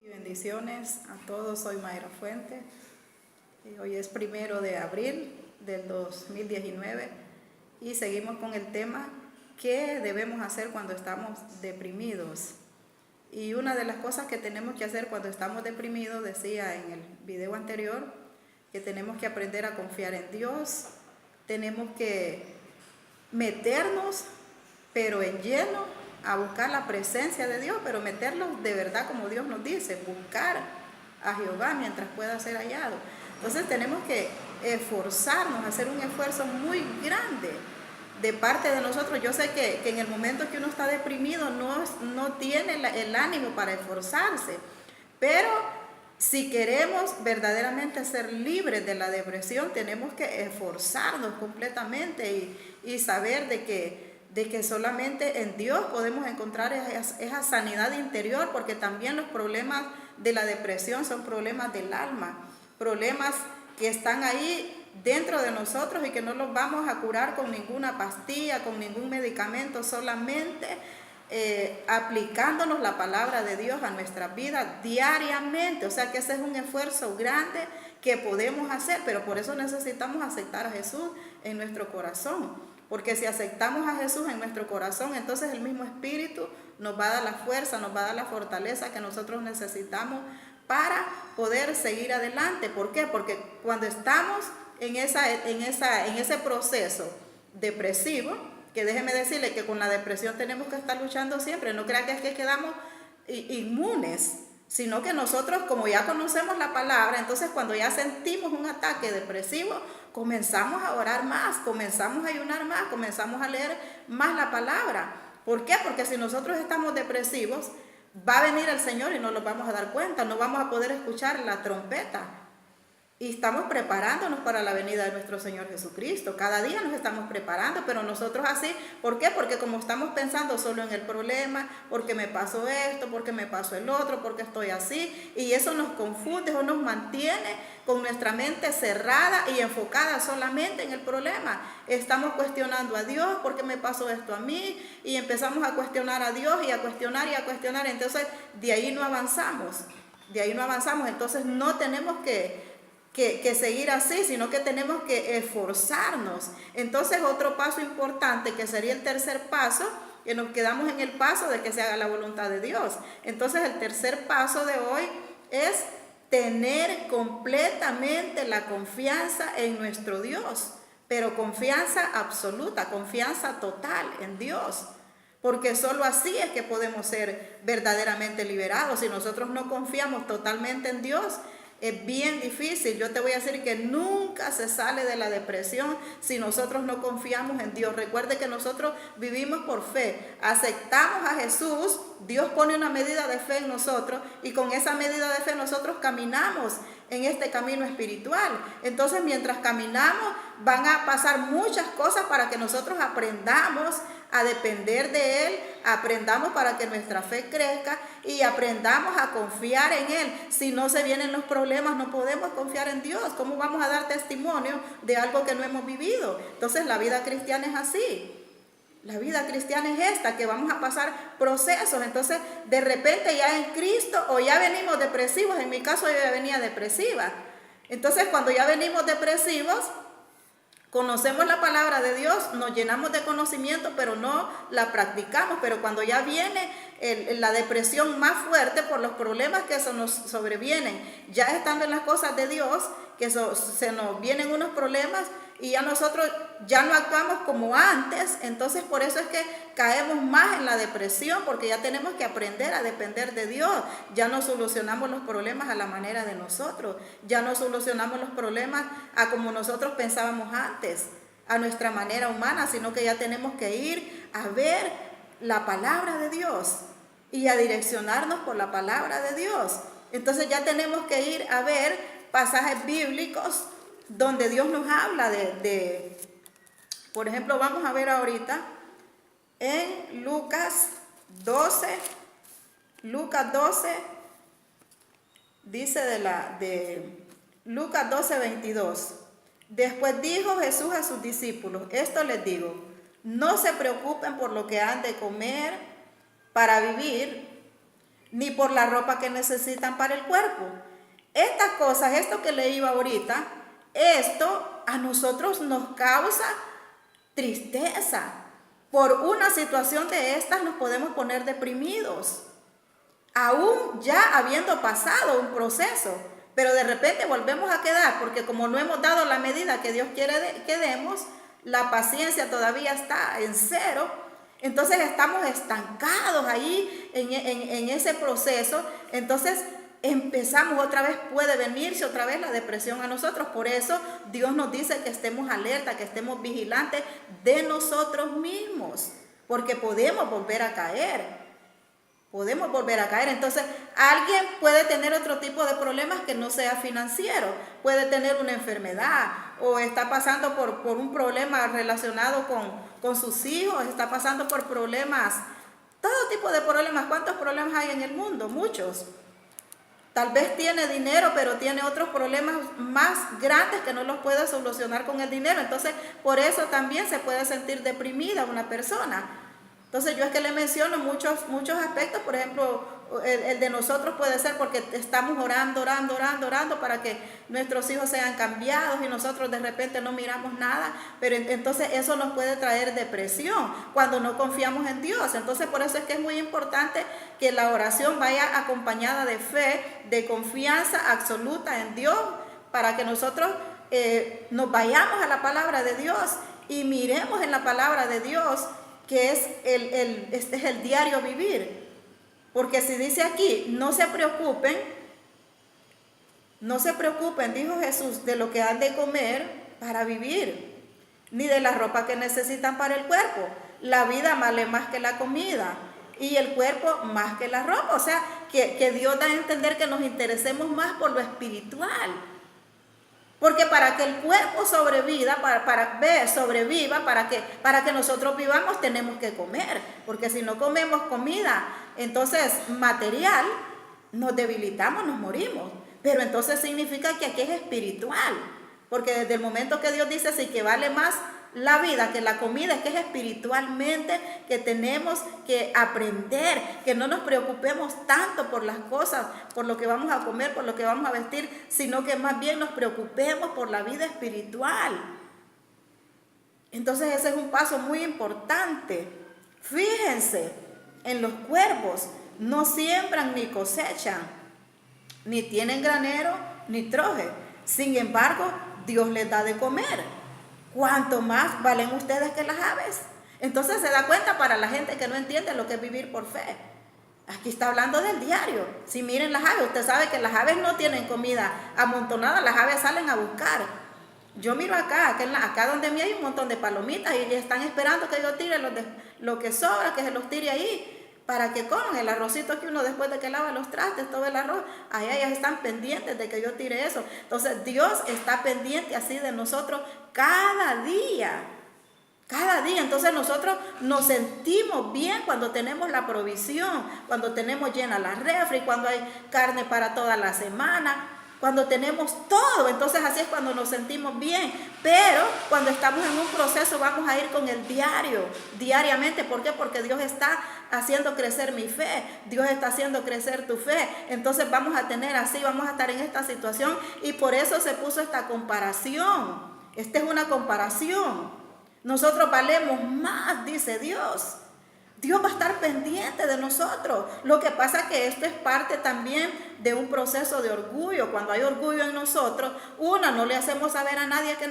Bendiciones a todos, soy Mayra Fuente. Hoy es 1 de abril del 2019 y seguimos con el tema ¿qué debemos hacer cuando estamos deprimidos? Y una de las cosas que tenemos que hacer cuando estamos deprimidos, decía en el video anterior, que tenemos que aprender a confiar en Dios, tenemos que meternos, pero en lleno, a buscar la presencia de Dios, pero meterlos de verdad como Dios nos dice, buscar a Jehová mientras pueda ser hallado. Entonces tenemos que esforzarnos, hacer un esfuerzo muy grande de parte de nosotros. Yo sé que en el momento que uno está deprimido no tiene el ánimo para esforzarse, pero si queremos verdaderamente ser libres de la depresión, tenemos que esforzarnos completamente y saber de que solamente en Dios podemos encontrar esa sanidad interior, porque también los problemas de la depresión son problemas del alma, problemas que están ahí dentro de nosotros y que no los vamos a curar con ninguna pastilla, con ningún medicamento, solamente aplicándonos la palabra de Dios a nuestra vida diariamente. O sea que ese es un esfuerzo grande que podemos hacer, pero por eso necesitamos aceptar a Jesús en nuestro corazón. Porque si aceptamos a Jesús en nuestro corazón, entonces el mismo Espíritu nos va a dar la fuerza, nos va a dar la fortaleza que nosotros necesitamos para poder seguir adelante. ¿Por qué? Porque cuando estamos en ese proceso depresivo, que déjeme decirle que con la depresión tenemos que estar luchando siempre, no crean que es que quedamos inmunes, sino que nosotros, como ya conocemos la palabra, entonces cuando ya sentimos un ataque depresivo, comenzamos a orar más, comenzamos a ayunar más, comenzamos a leer más la palabra. ¿Por qué? Porque si nosotros estamos depresivos, va a venir el Señor y no nos vamos a dar cuenta, no vamos a poder escuchar la trompeta. Y estamos preparándonos para la venida de nuestro Señor Jesucristo. Cada día nos estamos preparando, pero nosotros así, ¿por qué? Porque como estamos pensando solo en el problema, porque me pasó esto, porque me pasó el otro, porque estoy así, y eso nos confunde o nos mantiene con nuestra mente cerrada y enfocada solamente en el problema. Estamos cuestionando a Dios, ¿por qué me pasó esto a mí? Y empezamos a cuestionar a Dios y a cuestionar, entonces de ahí no avanzamos, entonces no tenemos que seguir así, sino que tenemos que esforzarnos. Entonces otro paso importante, que sería el tercer paso, que nos quedamos en el paso de que se haga la voluntad de Dios. Entonces el tercer paso de hoy es tener completamente la confianza en nuestro Dios, pero confianza absoluta, confianza total en Dios. Porque solo así es que podemos ser verdaderamente liberados. Si nosotros no confiamos totalmente en Dios, es bien difícil. Yo te voy a decir que nunca se sale de la depresión si nosotros no confiamos en Dios. Recuerde que nosotros vivimos por fe. Aceptamos a Jesús, Dios pone una medida de fe en nosotros y con esa medida de fe nosotros caminamos en este camino espiritual. Entonces mientras caminamos van a pasar muchas cosas para que nosotros aprendamos a depender de Él, aprendamos para que nuestra fe crezca y aprendamos a confiar en Él. Si no se vienen los problemas, no podemos confiar en Dios. ¿Cómo vamos a dar testimonio de algo que no hemos vivido? Entonces la vida cristiana es así. La vida cristiana es esta, que vamos a pasar procesos. Entonces de repente ya en Cristo, o ya venimos depresivos. En mi caso yo ya venía depresiva. Entonces cuando ya venimos depresivos, conocemos la palabra de Dios, nos llenamos de conocimiento, pero no la practicamos. Pero cuando ya viene la depresión más fuerte por los problemas que se nos sobrevienen, ya estando en las cosas de Dios, que se nos vienen unos problemas y ya nosotros ya no actuamos como antes. Entonces por eso es que caemos más en la depresión, porque ya tenemos que aprender a depender de Dios. Ya no solucionamos los problemas a la manera de nosotros, ya no solucionamos los problemas a como nosotros pensábamos antes, a nuestra manera humana, sino que ya tenemos que ir a ver la palabra de Dios y a direccionarnos por la palabra de Dios. Entonces ya tenemos que ir a ver pasajes bíblicos donde Dios nos habla por ejemplo, vamos a ver ahorita en Lucas 12, dice de Lucas 12, 22. Después dijo Jesús a sus discípulos: esto les digo, no se preocupen por lo que han de comer para vivir, ni por la ropa que necesitan para el cuerpo. Estas cosas, esto que leí ahorita, esto a nosotros nos causa tristeza. Por una situación de estas nos podemos poner deprimidos, aún ya habiendo pasado un proceso, pero de repente volvemos a quedar, porque como no hemos dado la medida que Dios quiere que demos, la paciencia todavía está en cero, entonces estamos estancados ahí en ese proceso. Entonces empezamos otra vez, puede venirse otra vez la depresión a nosotros. Por eso Dios nos dice que estemos alerta, que estemos vigilantes de nosotros mismos, porque podemos volver a caer. Podemos volver a caer. Entonces, alguien puede tener otro tipo de problemas que no sea financiero. Puede tener una enfermedad o está pasando por un problema relacionado con sus hijos, está pasando por problemas, todo tipo de problemas. ¿Cuántos problemas hay en el mundo? Muchos. Tal vez tiene dinero, pero tiene otros problemas más grandes que no los puede solucionar con el dinero. Entonces, por eso también se puede sentir deprimida una persona. Entonces, yo es que le menciono muchos aspectos. Por ejemplo, el de nosotros puede ser porque estamos orando para que nuestros hijos sean cambiados y nosotros de repente no miramos nada. Pero entonces eso nos puede traer depresión cuando no confiamos en Dios. Entonces, por eso es que es muy importante que la oración vaya acompañada de fe, de confianza absoluta en Dios, para que nosotros nos vayamos a la palabra de Dios y miremos en la palabra de Dios, que es este es el diario vivir. Porque si dice aquí, no se preocupen, dijo Jesús, de lo que han de comer para vivir, ni de la ropa que necesitan para el cuerpo. La vida vale más que la comida y el cuerpo más que la ropa. O sea, que Dios da a entender que nos interesemos más por lo espiritual. Porque para que el cuerpo sobreviva, para que nosotros vivamos, tenemos que comer. Porque si no comemos comida, entonces material, nos debilitamos, nos morimos. Pero entonces significa que aquí es espiritual. Porque desde el momento que Dios dice así, que vale más la vida que la comida, es que es espiritualmente que tenemos que aprender, que no nos preocupemos tanto por las cosas, por lo que vamos a comer, por lo que vamos a vestir, sino que más bien nos preocupemos por la vida espiritual. Entonces ese es un paso muy importante. Fíjense, en los cuervos no siembran ni cosechan, ni tienen granero ni troje. Sin embargo, Dios les da de comer. ¿Cuánto más valen ustedes que las aves? Entonces se da cuenta para la gente que no entiende lo que es vivir por fe. Aquí está hablando del diario. Si miren las aves, usted sabe que las aves no tienen comida amontonada, las aves salen a buscar. Yo miro acá donde mí hay un montón de palomitas y están esperando que yo tire lo que sobra, que se los tire ahí, para que coman el arrocito que uno después de que lava los trastes, todo el arroz, ahí ellas están pendientes de que yo tire eso. Entonces Dios está pendiente así de nosotros cada día. Cada día. Entonces nosotros nos sentimos bien cuando tenemos la provisión, cuando tenemos llena la refri, cuando hay carne para toda la semana, cuando tenemos todo. Entonces así es cuando nos sentimos bien. Pero cuando estamos en un proceso vamos a ir con el diariamente. ¿Por qué? Porque Dios está haciendo crecer mi fe, Dios está haciendo crecer tu fe. Entonces vamos a estar en esta situación, y por eso se puso esta comparación. Esta es una comparación. Nosotros valemos más, dice Dios. Dios va a estar pendiente de nosotros. Lo que pasa es que esto es parte también de un proceso de orgullo. Cuando hay orgullo en nosotros, no le hacemos saber a nadie que